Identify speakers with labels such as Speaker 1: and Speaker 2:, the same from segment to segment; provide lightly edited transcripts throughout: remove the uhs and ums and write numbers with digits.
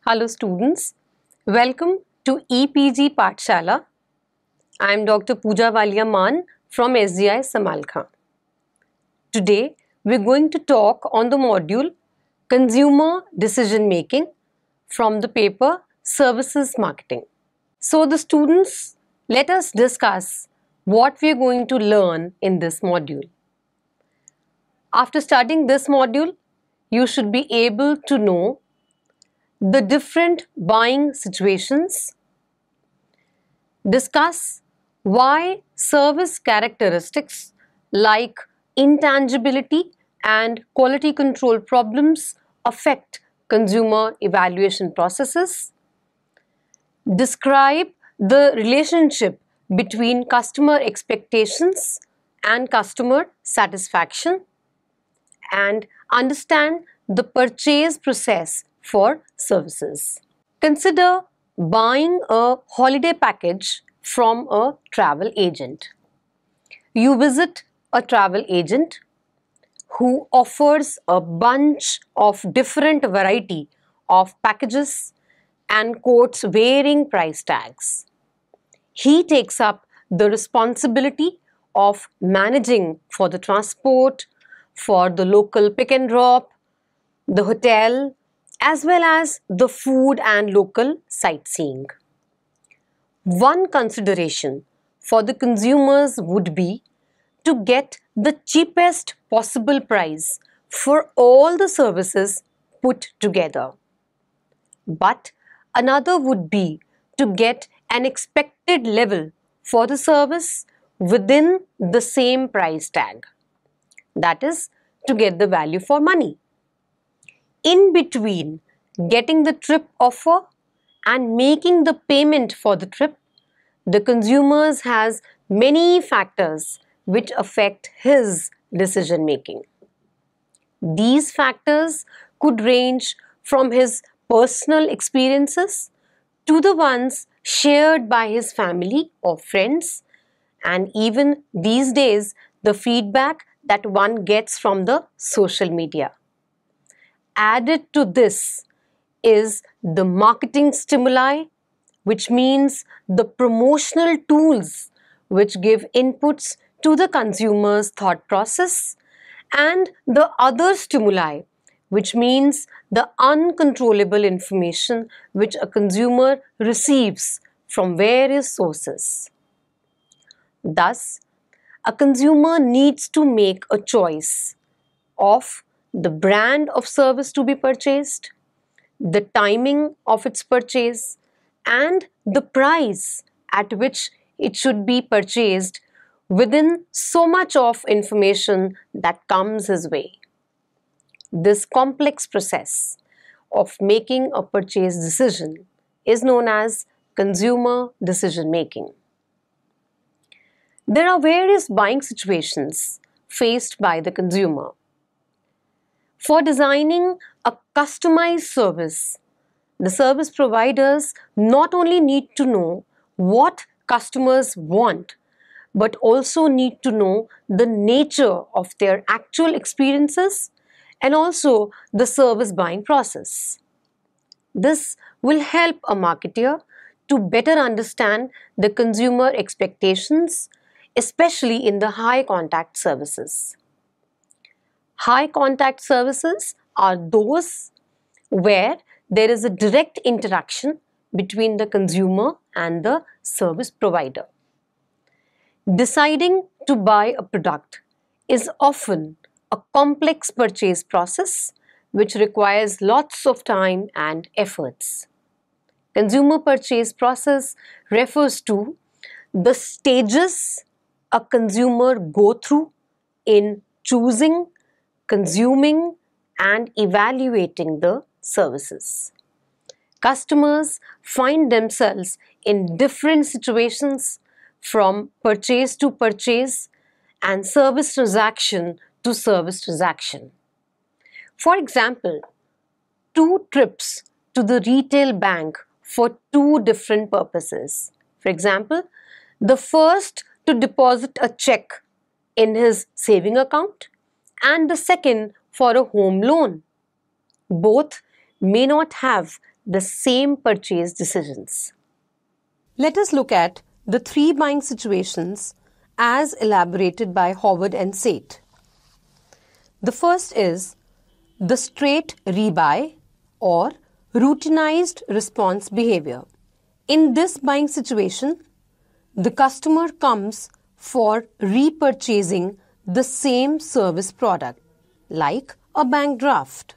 Speaker 1: Hello students, welcome to EPG Pathshala. I am Dr. Pooja Walia-Maan from SDI Samalkha. Today we are going to talk on the module Consumer Decision Making from the paper Services Marketing. So the students, let us discuss what we are going to learn in this module. After studying this module, you should be able to know the different buying situations, discuss why service characteristics like intangibility and quality control problems affect consumer evaluation processes, describe the relationship between customer expectations and customer satisfaction, and understand the purchase process for services. Consider buying a holiday package from a travel agent. You visit a travel agent who offers a bunch of different variety of packages and quotes varying price tags. He takes up the responsibility of managing for the transport, for the local pick and drop, the hotel, as well as the food and local sightseeing. One consideration for the consumers would be to get the cheapest possible price for all the services put together. But another would be to get an expected level for the service within the same price tag. That is, to get the value for money. In between getting the trip offer and making the payment for the trip, the consumer has many factors which affect his decision making. These factors could range from his personal experiences to the ones shared by his family or friends, and even these days the feedback that one gets from the social media. Added to this is the marketing stimuli, which means the promotional tools which give inputs to the consumer's thought process, and the other stimuli, which means the uncontrollable information which a consumer receives from various sources. Thus, a consumer needs to make a choice of the brand of service to be purchased, the timing of its purchase, and the price at which it should be purchased within so much of information that comes his way. This complex process of making a purchase decision is known as consumer decision making. There are various buying situations faced by the consumer. For designing a customized service, the service providers not only need to know what customers want, but also need to know the nature of their actual experiences and also the service buying process. This will help a marketer to better understand the consumer expectations, especially in the high contact services. High contact services are those where there is a direct interaction between the consumer and the service provider. Deciding to buy a product is often a complex purchase process which requires lots of time and efforts. Consumer purchase process refers to the stages a consumer go through in choosing, consuming, and evaluating the services. Customers find themselves in different situations from purchase to purchase and service transaction to service transaction. For example, two trips to the retail bank for two different purposes. For example, the first to deposit a check in his saving account and the second for a home loan. Both may not have the same purchase decisions.
Speaker 2: Let us look at the 3 buying situations as elaborated by Howard and Seth. The first is the straight rebuy or routinized response behavior. In this buying situation, the customer comes for repurchasing the same service product, like a bank draft.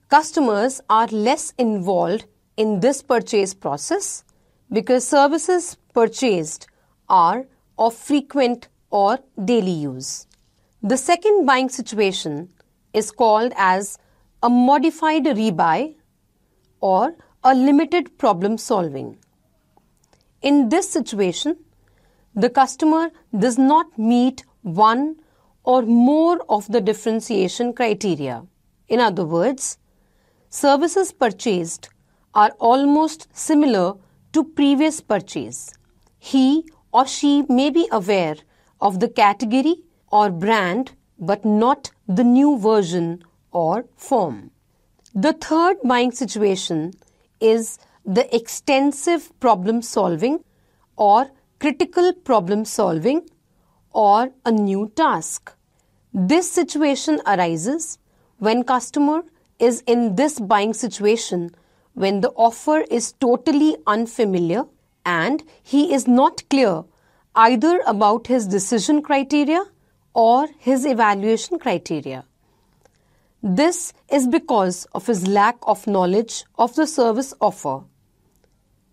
Speaker 2: Customers are less involved in this purchase process because services purchased are of frequent or daily use. The second buying situation is called as a modified rebuy or a limited problem solving. In this situation, the customer does not meet one or more of the differentiation criteria. In other words, services purchased are almost similar to previous purchase. He or she may be aware of the category or brand but not the new version or form. The third buying situation is the extensive problem solving or critical problem solving or a new task. This situation arises when customer is in this buying situation when the offer is totally unfamiliar and he is not clear either about his decision criteria or his evaluation criteria. This is because of his lack of knowledge of the service offer.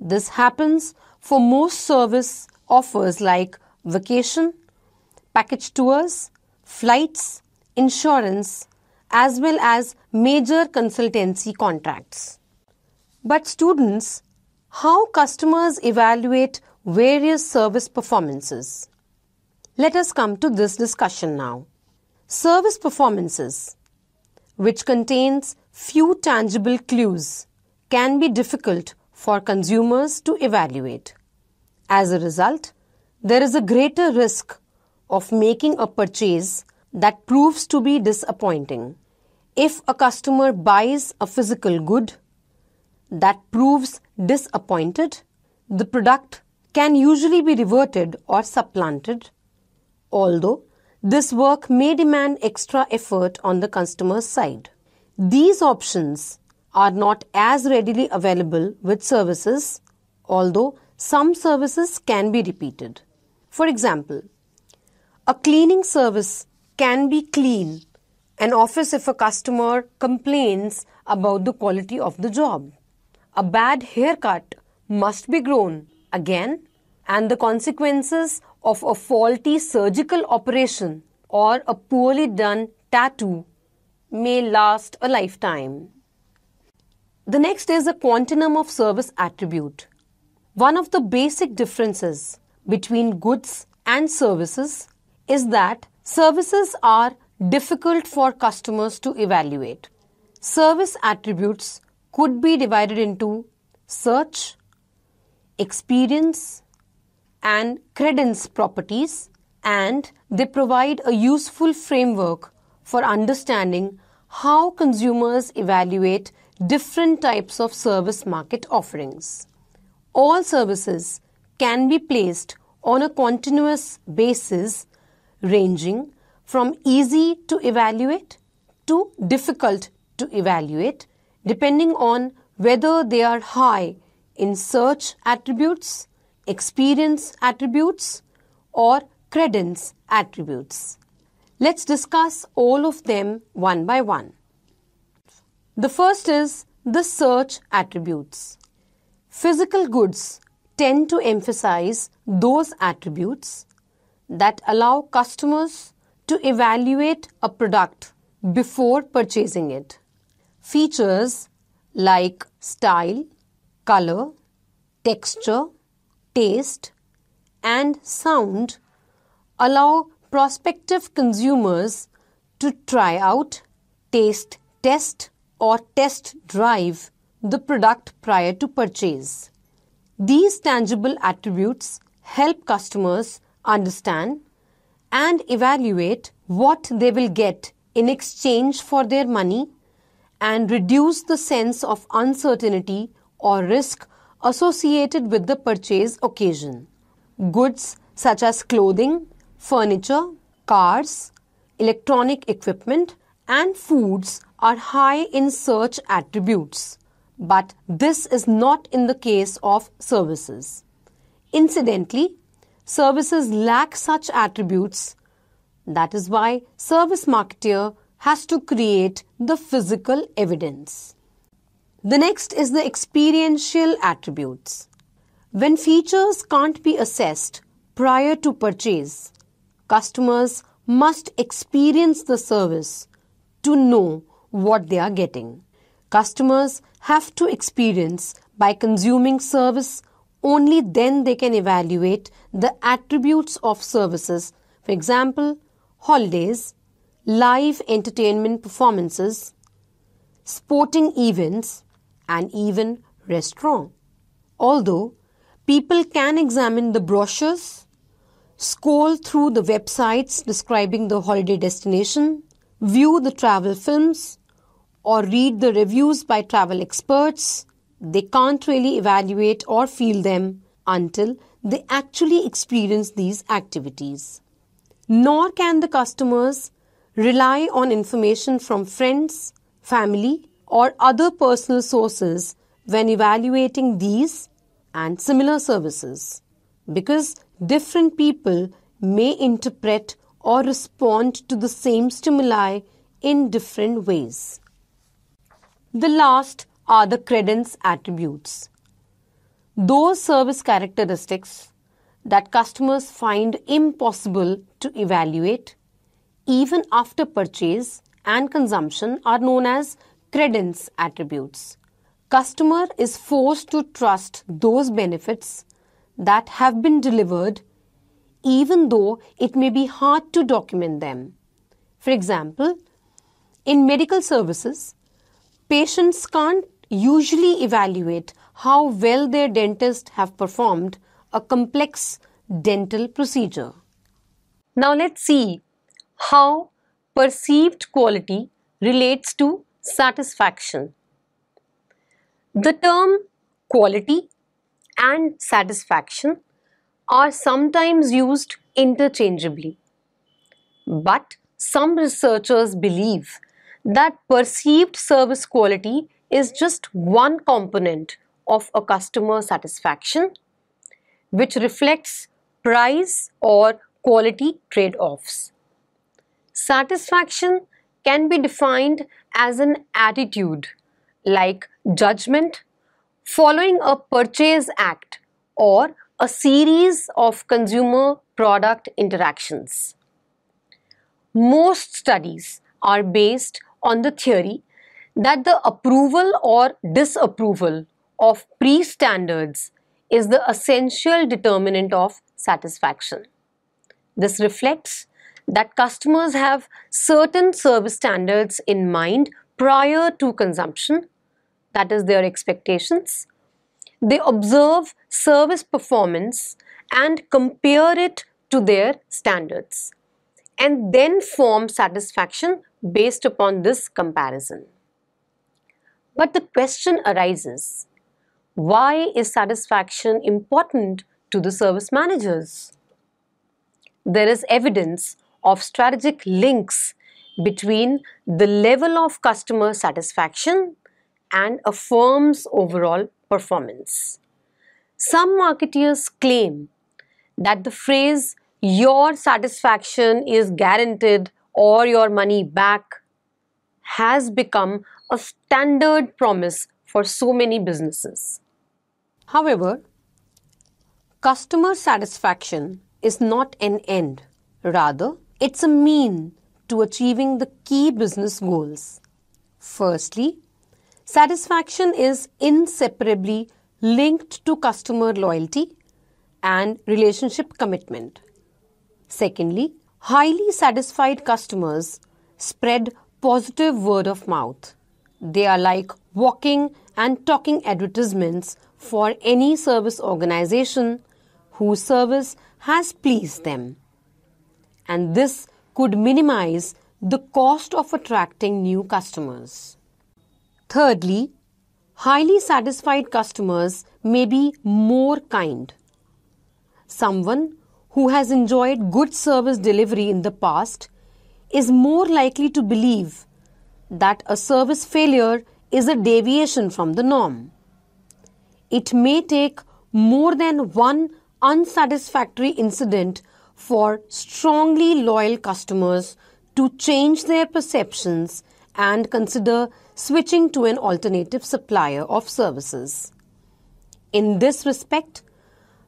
Speaker 2: This happens for most service offers like vacation, package tours, flights, insurance, as well as major consultancy contracts. But students, how customers evaluate various service performances? Let us come to this discussion now. Service performances, which contains few tangible clues, can be difficult for consumers to evaluate. As a result, there is a greater risk of making a purchase that proves to be disappointing. If a customer buys a physical good that proves disappointed, the product can usually be reverted or supplanted, although this work may demand extra effort on the customer's side. These options are not as readily available with services, although some services can be repeated. For example, a cleaning service can be clean an office if a customer complains about the quality of the job. A bad haircut must be grown again, and the consequences of a faulty surgical operation or a poorly done tattoo may last a lifetime. The next is a quantum of service attribute. One of the basic differences between goods and services is that services are difficult for customers to evaluate. Service attributes could be divided into search, experience, and credence properties, and they provide a useful framework for understanding how consumers evaluate different types of service market offerings. All services can be placed on a continuous basis ranging from easy to evaluate to difficult to evaluate, depending on whether they are high in search attributes, experience attributes, or credence attributes. Let's discuss all of them one by one. The first is the search attributes. Physical goods tend to emphasize those attributes that allow customers to evaluate a product before purchasing it. Features like style, color, texture, taste, and sound allow prospective consumers to try out, test, or test drive the product prior to purchase. These tangible attributes help customers understand and evaluate what they will get in exchange for their money and reduce the sense of uncertainty or risk associated with the purchase occasion. Goods such as clothing, furniture, cars, electronic equipment, and foods are high in such attributes. But this is not in the case of services. Incidentally, services lack such attributes. That is why service marketer has to create the physical evidence. The next is the experiential attributes. When features can't be assessed prior to purchase, customers must experience the service to know what they are getting. Customers have to experience by consuming service, only then they can evaluate the attributes of services. For example, holidays, live entertainment performances, sporting events, and even restaurant. Although people can examine the brochures, scroll through the websites describing the holiday destination, view the travel films, or read the reviews by travel experts, they can't really evaluate or feel them until they actually experience these activities. Nor can the customers rely on information from friends, family, or other personal sources when evaluating these and similar services, because different people may interpret or respond to the same stimuli in different ways. The last are the credence attributes. Those service characteristics that customers find impossible to evaluate even after purchase and consumption are known as credence attributes. Customer is forced to trust those benefits that have been delivered even though it may be hard to document them. For example, in medical services, patients can't usually evaluate how well their dentist have performed a complex dental procedure.
Speaker 1: Now let's see how perceived quality relates to satisfaction. The term quality and satisfaction are sometimes used interchangeably. But some researchers believe that perceived service quality is just one component of a customer satisfaction, which reflects price or quality trade-offs. Satisfaction can be defined as an attitude like judgment following a purchase act or a series of consumer product interactions. Most studies are based on the theory that the approval or disapproval of pre-standards is the essential determinant of satisfaction. This reflects that customers have certain service standards in mind prior to consumption, that is their expectations. They observe service performance and compare it to their standards, and then form satisfaction based upon this comparison. But the question arises, why is satisfaction important to the service managers? There is evidence of strategic links between the level of customer satisfaction and a firm's overall performance. Some marketers claim that the phrase "your satisfaction is guaranteed or your money back" has become a standard promise for so many businesses.
Speaker 2: However, customer satisfaction is not an end. Rather, it's a mean to achieving the key business goals. Firstly, satisfaction is inseparably linked to customer loyalty and relationship commitment. Secondly, highly satisfied customers spread positive word of mouth. They are like walking and talking advertisements for any service organization whose service has pleased them. And this could minimize the cost of attracting new customers. Thirdly, Highly satisfied customers may be more kind. Someone who has enjoyed good service delivery in the past is more likely to believe that a service failure is a deviation from the norm. It may take more than one unsatisfactory incident for strongly loyal customers to change their perceptions and consider switching to an alternative supplier of services. In this respect,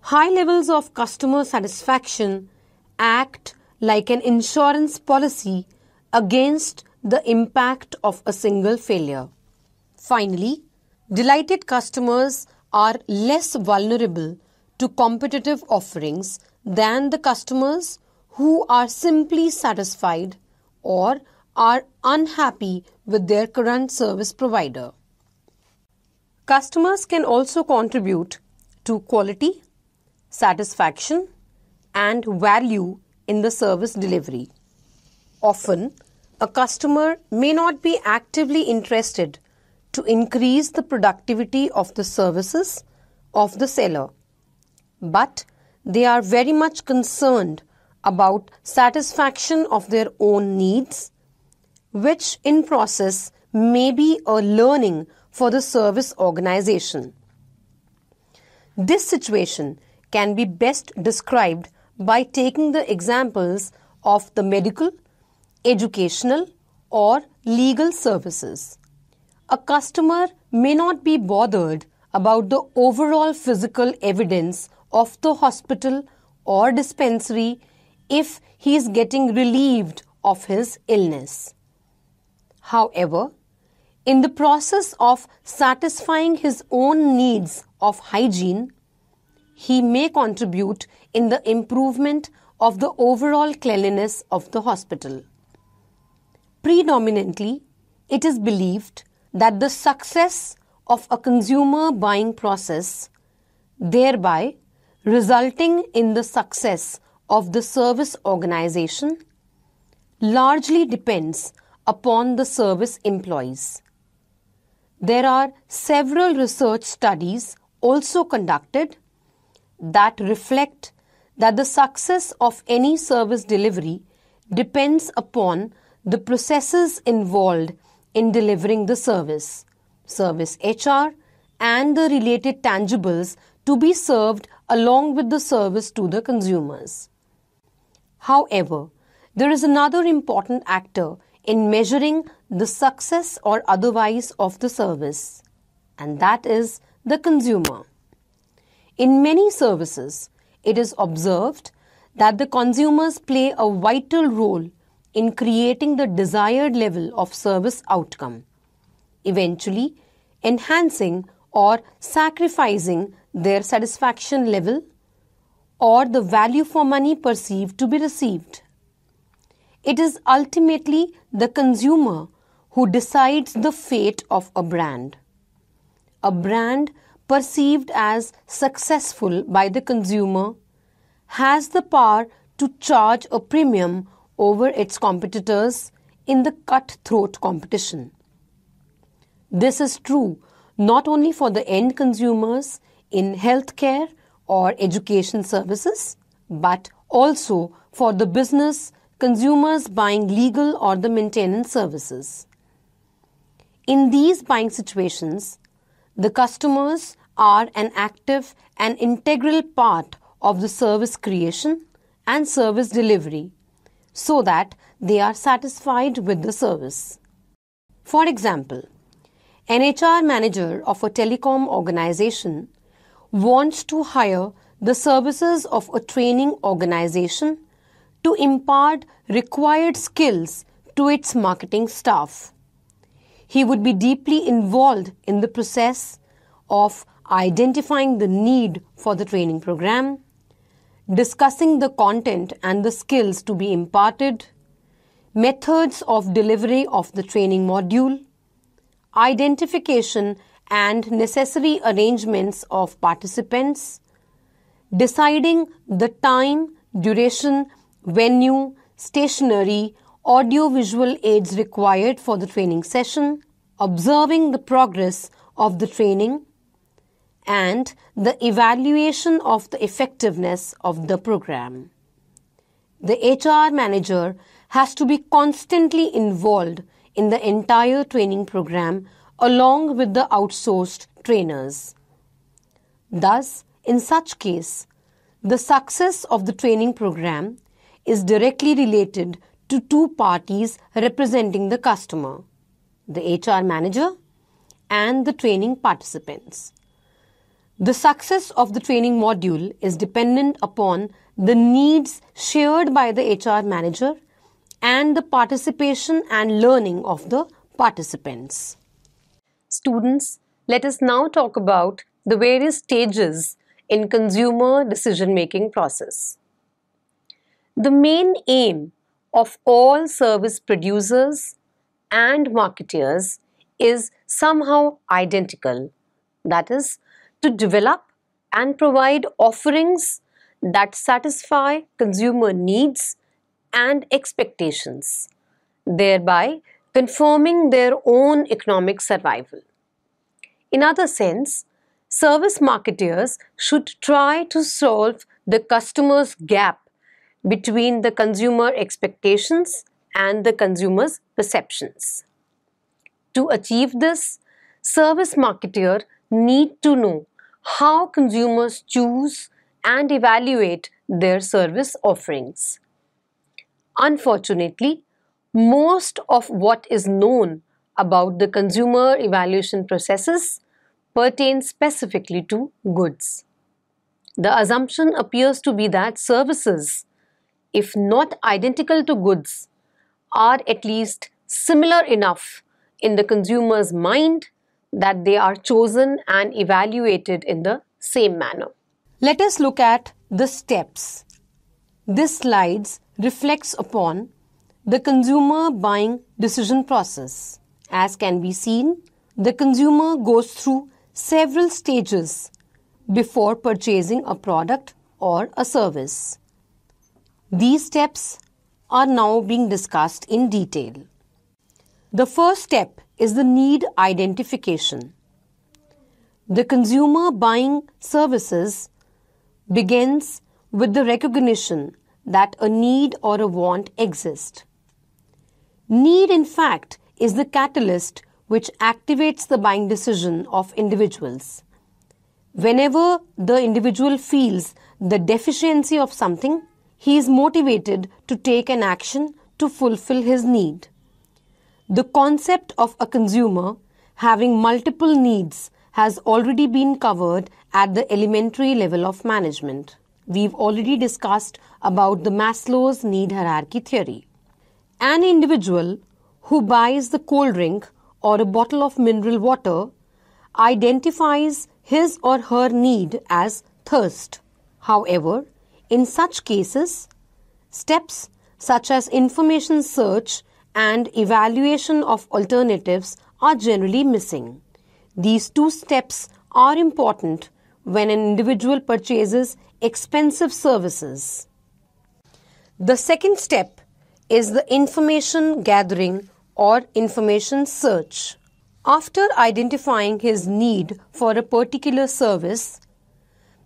Speaker 2: high levels of customer satisfaction act like an insurance policy against the impact of a single failure. Finally, delighted customers are less vulnerable to competitive offerings than the customers who are simply satisfied or are unhappy with their current service provider. Customers can also contribute to quality, satisfaction, and value in the service delivery. Often, a customer may not be actively interested to increase the productivity of the services of the seller, but they are very much concerned about satisfaction of their own needs, which in process may be a learning for the service organization. This situation can be best described by taking the examples of the medical, educational, or legal services. A customer may not be bothered about the overall physical evidence of the hospital or dispensary if he is getting relieved of his illness. However, in the process of satisfying his own needs of hygiene, he may contribute in the improvement of the overall cleanliness of the hospital. Predominantly, it is believed that the success of a consumer buying process, thereby resulting in the success of the service organization, largely depends upon the service employees. There are several research studies also conducted that reflect that the success of any service delivery depends upon the processes involved in delivering the service HR, and the related tangibles to be served along with the service to the consumers. However, there is another important actor in measuring the success or otherwise of the service, and that is the consumer. In many services, it is observed that the consumers play a vital role in creating the desired level of service outcome, eventually enhancing or sacrificing their satisfaction level or the value for money perceived to be received. It is ultimately the consumer who decides the fate of a brand. A brand perceived as successful by the consumer has the power to charge a premium over its competitors in the cutthroat competition. This is true not only for the end consumers in healthcare or education services, but also for the business consumers buying legal or the maintenance services. In these buying situations, the customers are an active and integral part of the service creation and service delivery, so that they are satisfied with the service. For example, an HR manager of a telecom organization wants to hire the services of a training organization to impart required skills to its marketing staff. He would be deeply involved in the process of identifying the need for the training program, discussing the content and the skills to be imparted, methods of delivery of the training module, identification and necessary arrangements of participants, deciding the time, duration, venue, stationery, audio-visual aids required for the training session, observing the progress of the training and the evaluation of the effectiveness of the program. The HR manager has to be constantly involved in the entire training program along with the outsourced trainers. Thus, in such case, the success of the training program is directly related to two parties representing the customer, the HR manager and the training participants. The success of the training module is dependent upon the needs shared by the HR manager and the participation and learning of the participants.
Speaker 1: Students, let us now talk about the various stages in consumer decision-making process. The main aim of all service producers and marketers is somehow identical, that is, to develop and provide offerings that satisfy consumer needs and expectations, thereby confirming their own economic survival. In other sense, service marketers should try to solve the customer's gap between the consumer expectations and the consumer's perceptions. To achieve this, service marketer need to know how consumers choose and evaluate their service offerings. Unfortunately, most of what is known about the consumer evaluation processes pertains specifically to goods. The assumption appears to be that services, if not identical to goods, are at least similar enough in the consumer's mind that they are chosen and evaluated in the same manner.
Speaker 2: Let us look at the steps. This slide reflects upon the consumer buying decision process. As can be seen, the consumer goes through several stages before purchasing a product or a service. These steps are now being discussed in detail. The first step is the need identification. The consumer buying services begins with the recognition that a need or a want exists. Need, in fact, is the catalyst which activates the buying decision of individuals. Whenever the individual feels the deficiency of something, he is motivated to take an action to fulfill his need. The concept of a consumer having multiple needs has already been covered at the elementary level of management. We've already discussed about the Maslow's need hierarchy theory. An individual who buys the cold drink or a bottle of mineral water identifies his or her need as thirst. However, in such cases, steps such as information search and evaluation of alternatives are generally missing. These two steps are important when an individual purchases expensive services. The second step is the information gathering or information search. After identifying his need for a particular service,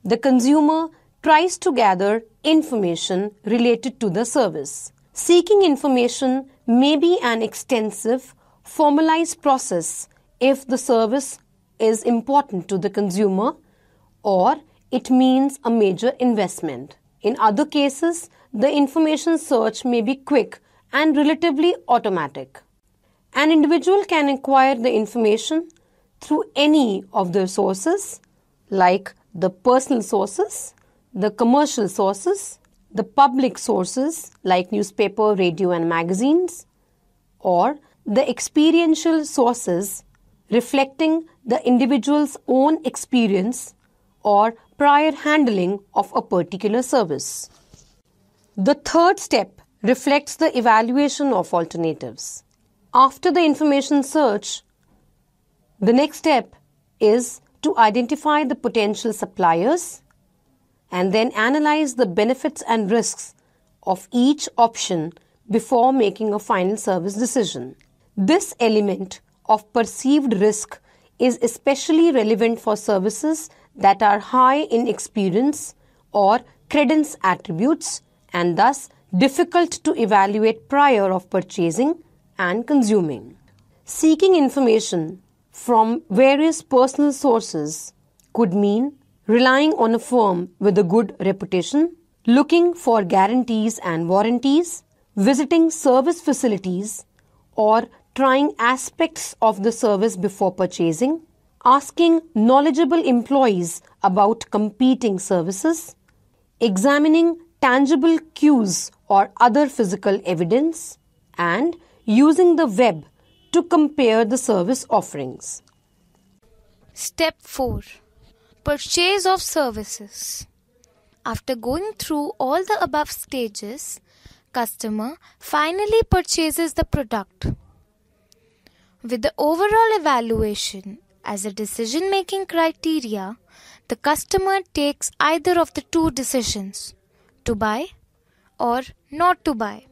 Speaker 2: the consumer tries to gather information related to the service. Seeking information may be an extensive, formalized process if the service is important to the consumer or it means a major investment. In other cases, the information search may be quick and relatively automatic. An individual can acquire the information through any of the sources, like the personal sources, the commercial sources, the public sources like newspaper, radio and magazines, or the experiential sources reflecting the individual's own experience or prior handling of a particular service. The third step reflects the evaluation of alternatives. After the information search, the next step is to identify the potential suppliers and then analyze the benefits and risks of each option before making a final service decision. This element of perceived risk is especially relevant for services that are high in experience or credence attributes and thus difficult to evaluate prior of purchasing and consuming. Seeking information from various personal sources could mean relying on a firm with a good reputation, looking for guarantees and warranties, visiting service facilities, or trying aspects of the service before purchasing, asking knowledgeable employees about competing services, examining tangible cues or other physical evidence, and using the web to compare the service offerings.
Speaker 3: Step 4. Purchase of services. After going through all the above stages, customer finally purchases the product. With the overall evaluation as a decision-making criteria, the customer takes either of the two decisions, to buy or not to buy.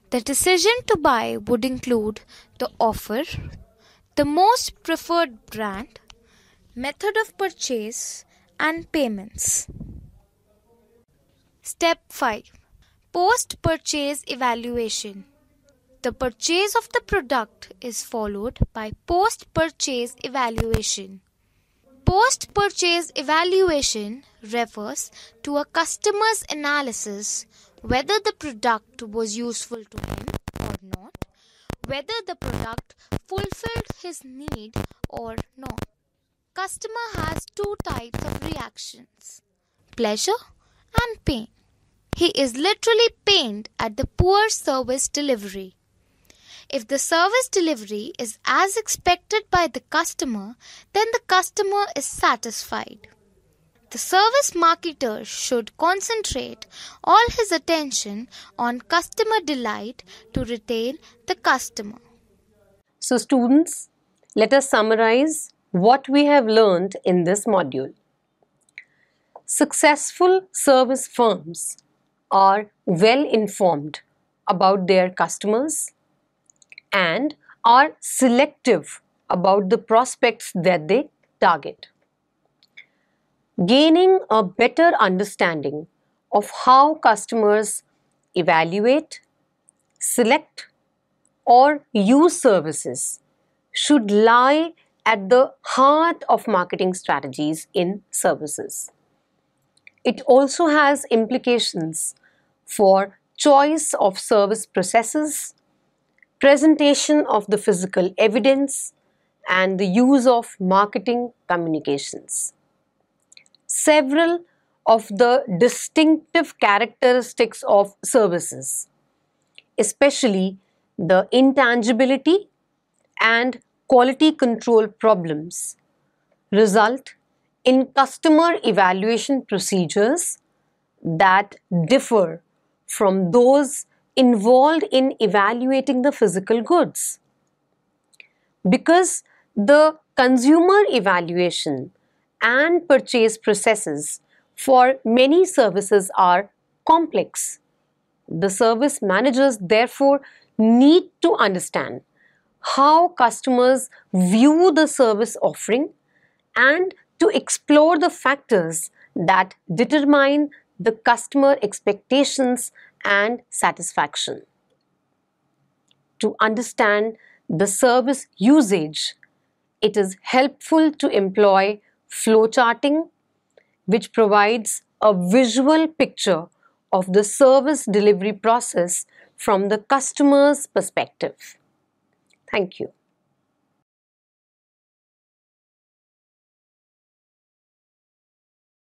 Speaker 3: The decision to buy would include the offer, the most preferred brand, method of purchase, and payments. Step 5. Post-purchase evaluation. The purchase of the product is followed by post-purchase evaluation. Post-purchase evaluation refers to a customer's analysis whether the product was useful to him or not, whether the product fulfilled his need or not. Customer has two types of reactions, pleasure and pain. He is literally pained at the poor service delivery. If the service delivery is as expected by the customer, then the customer is satisfied. The service marketer should concentrate all his attention on customer delight to retain the customer.
Speaker 1: So students, let us summarize what we have learned in this module. Successful service firms are well informed about their customers and are selective about the prospects that they target. Gaining a better understanding of how customers evaluate, select, or use services should lie at the heart of marketing strategies in services. It also has implications for choice of service processes, presentation of the physical evidence, and the use of marketing communications. Several of the distinctive characteristics of services, especially the intangibility and quality control problems, result in customer evaluation procedures that differ from those involved in evaluating the physical goods. Because the consumer evaluation and purchase processes for many services are complex, the service managers therefore need to understand how customers view the service offering and to explore the factors that determine the customer expectations and satisfaction. To understand the service usage, it is helpful to employ flowcharting, which provides a visual picture of the service delivery process from the customer's perspective. Thank you.